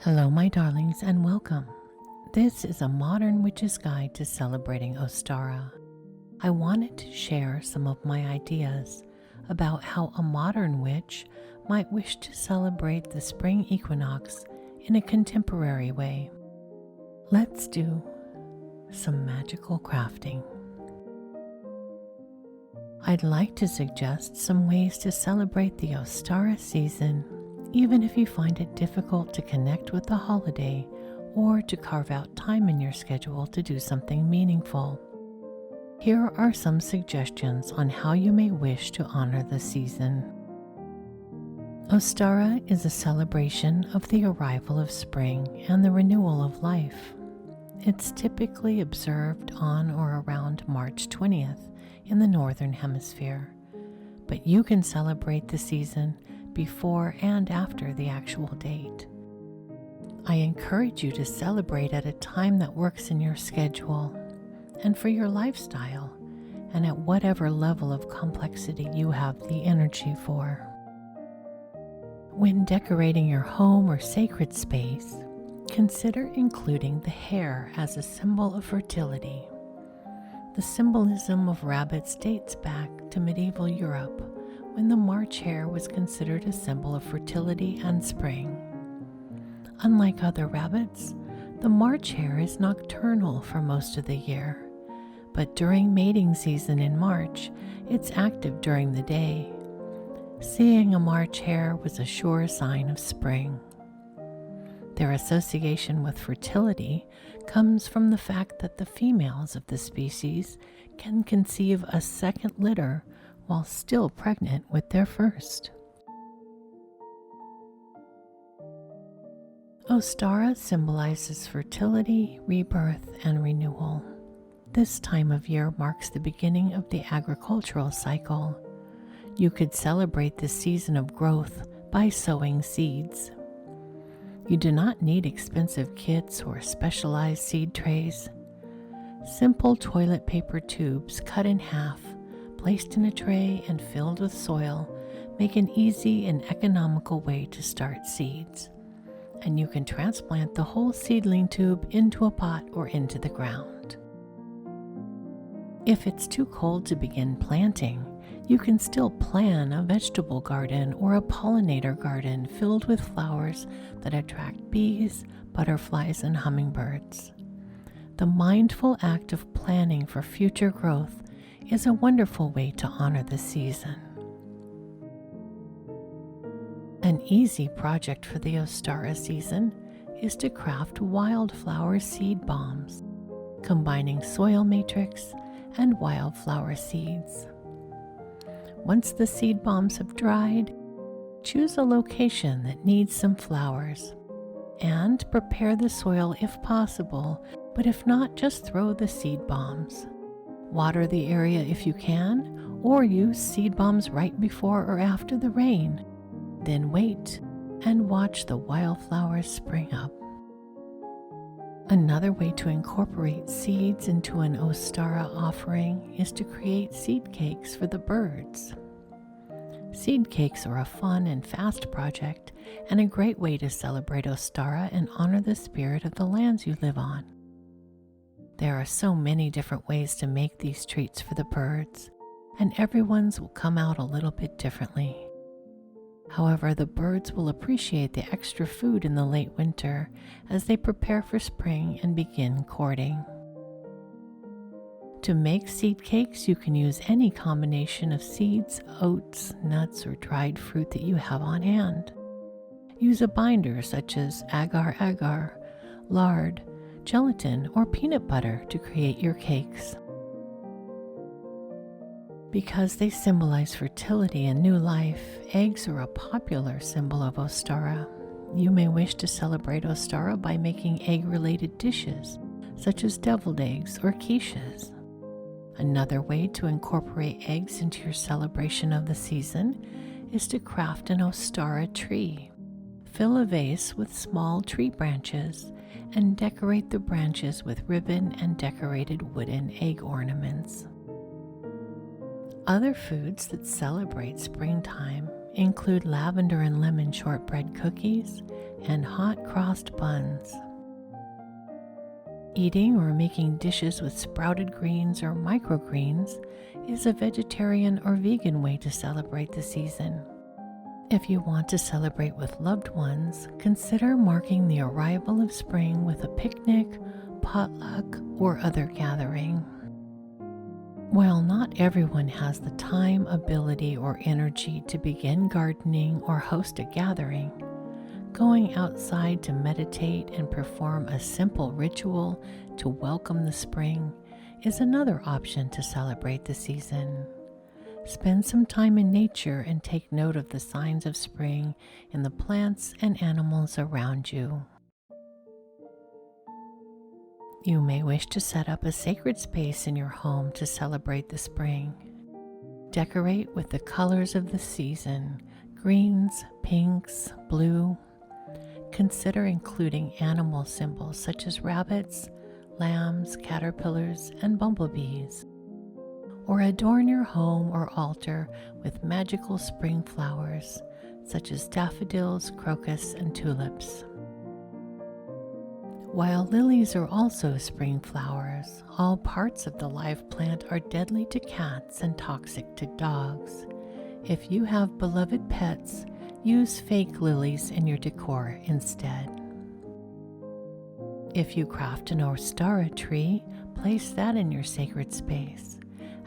Hello, my darlings, and welcome. This is a modern witch's guide to celebrating Ostara. I wanted to share some of my ideas about how a modern witch might wish to celebrate the spring equinox in a contemporary way. Let's do some magical crafting. I'd like to suggest some ways to celebrate the Ostara season, even if you find it difficult to connect with the holiday or to carve out time in your schedule to do something meaningful. Here are some suggestions on how you may wish to honor the season. Ostara is a celebration of the arrival of spring and the renewal of life. It's typically observed on or around March 20th in the Northern Hemisphere, but you can celebrate the season before and after the actual date. I encourage you to celebrate at a time that works in your schedule and for your lifestyle, and at whatever level of complexity you have the energy for. When decorating your home or sacred space, consider including the hare as a symbol of fertility. The symbolism of rabbits dates back to medieval Europe, when the March hare was considered a symbol of fertility and spring. Unlike other rabbits, the March hare is nocturnal for most of the year, but during mating season in March, it's active during the day. Seeing a March hare was a sure sign of spring. Their association with fertility comes from the fact that the females of the species can conceive a second litter while still pregnant with their first. Ostara symbolizes fertility, rebirth, and renewal. This time of year marks the beginning of the agricultural cycle. You could celebrate this season of growth by sowing seeds. You do not need expensive kits or specialized seed trays. Simple toilet paper tubes cut in half, placed in a tray and filled with soil, make an easy and economical way to start seeds. And you can transplant the whole seedling tube into a pot or into the ground. If it's too cold to begin planting, you can still plan a vegetable garden or a pollinator garden filled with flowers that attract bees, butterflies, and hummingbirds. The mindful act of planning for future growth is a wonderful way to honor the season. An easy project for the Ostara season is to craft wildflower seed bombs, combining soil matrix and wildflower seeds. Once the seed bombs have dried, choose a location that needs some flowers and prepare the soil if possible, but if not, just throw the seed bombs. Water the area if you can, or use seed bombs right before or after the rain. Then wait and watch the wildflowers spring up. Another way to incorporate seeds into an Ostara offering is to create seed cakes for the birds. Seed cakes are a fun and fast project and a great way to celebrate Ostara and honor the spirit of the lands you live on. There are so many different ways to make these treats for the birds, and everyone's will come out a little bit differently. However, the birds will appreciate the extra food in the late winter as they prepare for spring and begin courting. To make seed cakes, you can use any combination of seeds, oats, nuts, or dried fruit that you have on hand. Use a binder such as agar-agar, lard, gelatin, or peanut butter to create your cakes. Because they symbolize fertility and new life, eggs are a popular symbol of Ostara. You may wish to celebrate Ostara by making egg-related dishes, such as deviled eggs or quiches. Another way to incorporate eggs into your celebration of the season is to craft an Ostara tree. Fill a vase with small tree branches and decorate the branches with ribbon and decorated wooden egg ornaments. Other foods that celebrate springtime include lavender and lemon shortbread cookies and hot crossed buns. Eating or making dishes with sprouted greens or microgreens is a vegetarian or vegan way to celebrate the season. If you want to celebrate with loved ones, consider marking the arrival of spring with a picnic, potluck, or other gathering. While not everyone has the time, ability, or energy to begin gardening or host a gathering, going outside to meditate and perform a simple ritual to welcome the spring is another option to celebrate the season. Spend some time in nature and take note of the signs of spring in the plants and animals around you. You may wish to set up a sacred space in your home to celebrate the spring. Decorate with the colors of the season: greens, pinks, blue. Consider including animal symbols such as rabbits, lambs, caterpillars, and bumblebees. Or adorn your home or altar with magical spring flowers such as daffodils, crocus, and tulips. While lilies are also spring flowers, all parts of the live plant are deadly to cats and toxic to dogs. If you have beloved pets, use fake lilies in your decor instead. If you craft an Ostara tree, place that in your sacred space,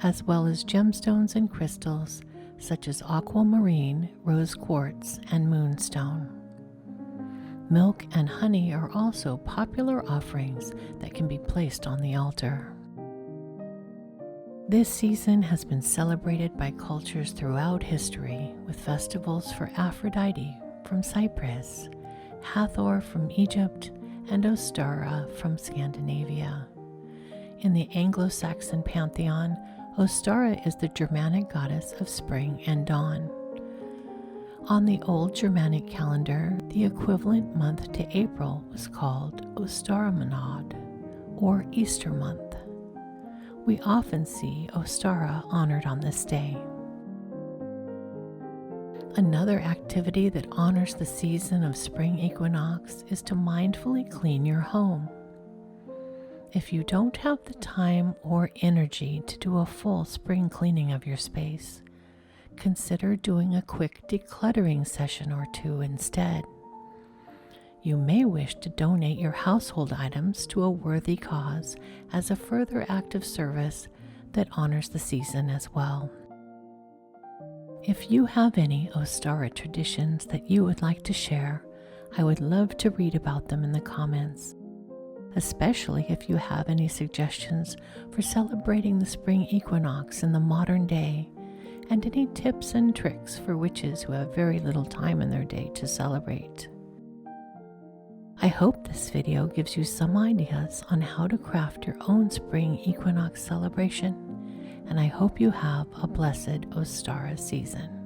as well as gemstones and crystals such as aquamarine, rose quartz, and moonstone. Milk and honey are also popular offerings that can be placed on the altar. This season has been celebrated by cultures throughout history with festivals for Aphrodite from Cyprus, Hathor from Egypt, and Ostara from Scandinavia. In the Anglo-Saxon pantheon, Ostara is the Germanic goddess of spring and dawn. On the old Germanic calendar, the equivalent month to April was called Ostaramonad, or Easter month. We often see Ostara honored on this day. Another activity that honors the season of spring equinox is to mindfully clean your home. If you don't have the time or energy to do a full spring cleaning of your space, consider doing a quick decluttering session or two instead. You may wish to donate your household items to a worthy cause as a further act of service that honors the season as well. If you have any Ostara traditions that you would like to share, I would love to read about them in the comments, especially if you have any suggestions for celebrating the spring equinox in the modern day, and any tips and tricks for witches who have very little time in their day to celebrate. I hope this video gives you some ideas on how to craft your own spring equinox celebration, and I hope you have a blessed Ostara season.